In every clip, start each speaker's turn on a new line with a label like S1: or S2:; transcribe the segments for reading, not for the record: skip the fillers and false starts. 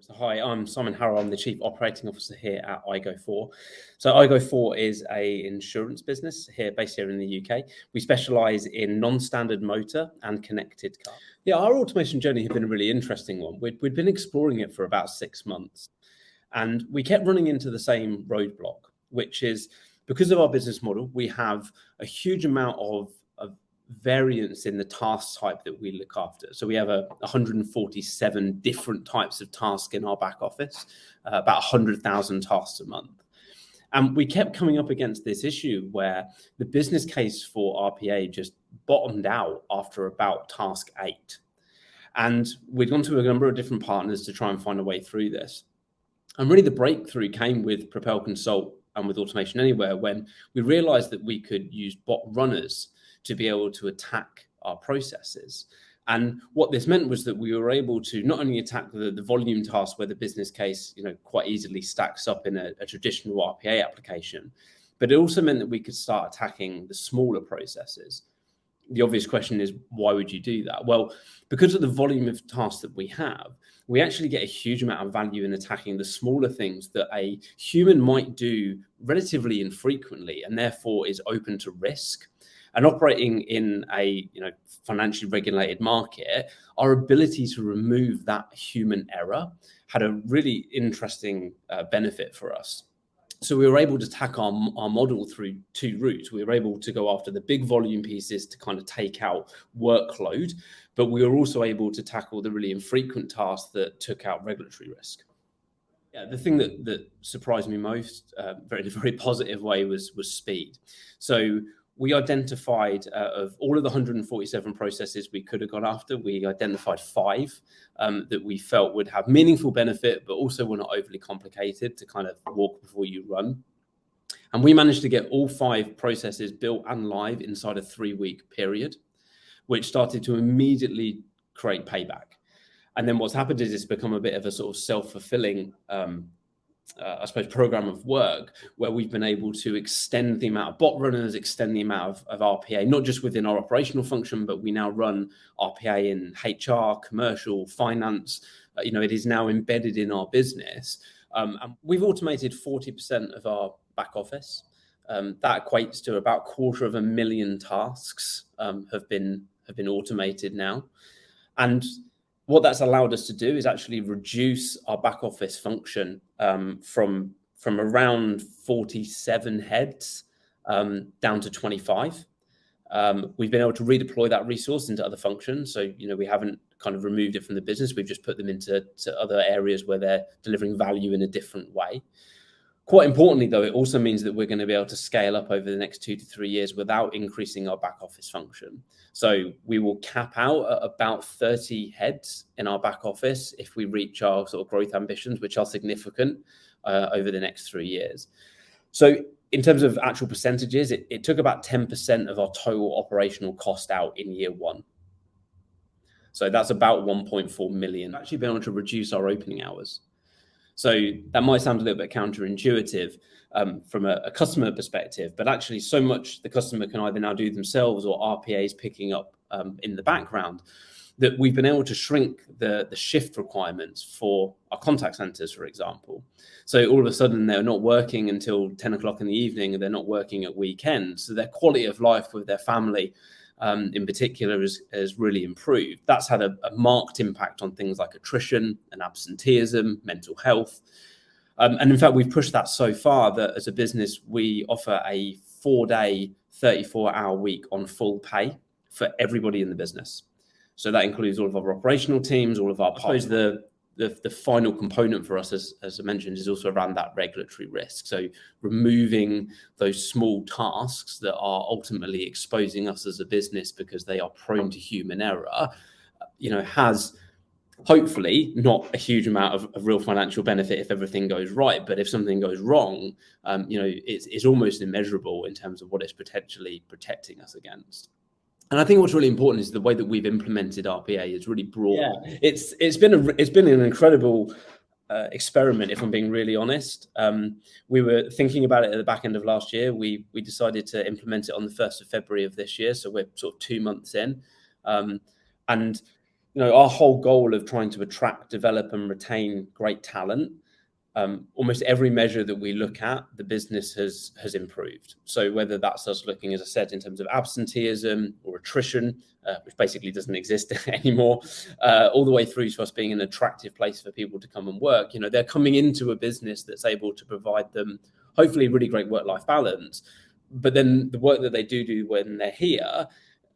S1: So hi, I'm Simon Harrow. I'm the Chief Operating Officer here at igo4. So igo4 is a insurance business based here in the UK. We specialise in non-standard motor and connected car. Yeah, our automation journey has been a really interesting one. We'd been exploring it for about 6 months, and we kept running into the same roadblock, which is because of our business model, we have a huge amount of variance in the task type that we look after. So we have 147 different types of tasks in our back office, about 100,000 tasks a month. And we kept coming up against this issue where the business case for RPA just bottomed out after about task 8. And we'd gone to a number of different partners to try and find a way through this. And really the breakthrough came with Propel Consult and with Automation Anywhere when we realized that we could use bot runners to be able to attack our processes. And what this meant was that we were able to not only attack the volume task where the business case, quite easily stacks up in a traditional RPA application, but it also meant that we could start attacking the smaller processes. The obvious question is, why would you do that? Well, because of the volume of tasks that we have, we actually get a huge amount of value in attacking the smaller things that a human might do relatively infrequently and therefore is open to risk. And operating in a financially regulated market, our ability to remove that human error had a really interesting benefit for us. So we were able to tack our model through 2 routes. We were able to go after the big volume pieces to kind of take out workload, but we were also able to tackle the really infrequent tasks that took out regulatory risk. Yeah, the thing that surprised me most, in a very positive way, was speed. So we identified of all of the 147 processes we could have gone after, we identified 5 that we felt would have meaningful benefit, but also were not overly complicated to kind of walk before you run. And we managed to get all 5 processes built and live inside a 3-week period, which started to immediately create payback. And then what's happened is it's become a bit of a sort of self-fulfilling program of work where we've been able to extend the amount of bot runners, extend the amount of RPA, not just within our operational function, but we now run RPA in HR, commercial, finance. It is now embedded in our business. And we've automated 40% of our back office. That equates to about 250,000 tasks have been automated now. And what that's allowed us to do is actually reduce our back office function from around 47 heads down to 25. We've been able to redeploy that resource into other functions. So, we haven't kind of removed it from the business. We've just put them into other areas where they're delivering value in a different way. Quite importantly, though, it also means that we're going to be able to scale up over the next 2 to 3 years without increasing our back office function. So we will cap out at about 30 heads in our back office if we reach our sort of growth ambitions, which are significant over the next 3 years. So in terms of actual percentages, it took about 10% of our total operational cost out in year 1. So that's about 1.4 million. We've actually been able to reduce our opening hours. So that might sound a little bit counterintuitive from a customer perspective, but actually so much the customer can either now do themselves or RPA is picking up in the background that we've been able to shrink the shift requirements for our contact centers, for example. So all of a sudden they're not working until 10 o'clock in the evening and they're not working at weekends. So their quality of life with their family in particular has really improved. That's had a marked impact on things like attrition and absenteeism, mental health. And in fact, we've pushed that so far that as a business, we offer a 4-day, 34-hour week on full pay for everybody in the business. So that includes all of our operational teams, all of our partners. The final component for us, as I mentioned, is also around that regulatory risk. So removing those small tasks that are ultimately exposing us as a business because they are prone to human error, has hopefully not a huge amount of real financial benefit if everything goes right. But if something goes wrong, it's almost immeasurable in terms of what it's potentially protecting us against. And I think what's really important is the way that we've implemented RPA is really broad. Yeah, it's been an incredible experiment, if I'm being really honest. We were thinking about it at the back end of last year. We decided to implement it on the 1st of February of this year, so we're sort of 2 months in. And our whole goal of trying to attract, develop, and retain great talent, almost every measure that we look at, the business has improved. So whether that's us looking, as I said, in terms of absenteeism or attrition, which basically doesn't exist anymore, all the way through to us being an attractive place for people to come and work, they're coming into a business that's able to provide them hopefully really great work-life balance. But then the work that they do when they're here,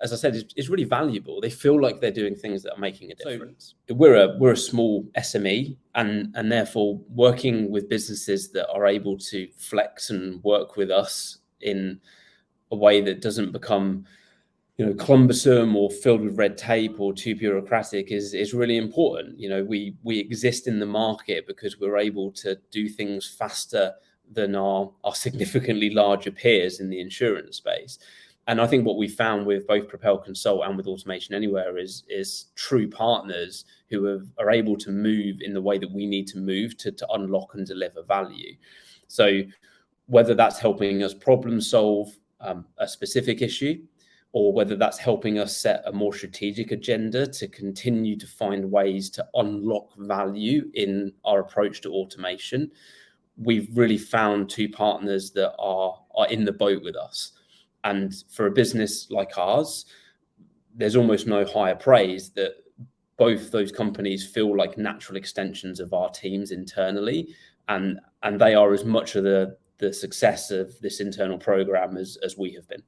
S1: as I said, is really valuable. They feel like they're doing things that are making a difference. So we're a small SME, and therefore working with businesses that are able to flex and work with us in a way that doesn't become cumbersome or filled with red tape or too bureaucratic is really important. We exist in the market because we're able to do things faster than our significantly larger peers in the insurance space. And I think what we found with both Propel Consult and with Automation Anywhere is true partners who are able to move in the way that we need to move to unlock and deliver value. So whether that's helping us problem solve a specific issue, or whether that's helping us set a more strategic agenda to continue to find ways to unlock value in our approach to automation, we've really found two partners that are in the boat with us. And for a business like ours, there's almost no higher praise that both those companies feel like natural extensions of our teams internally, and they are as much of the success of this internal program as we have been.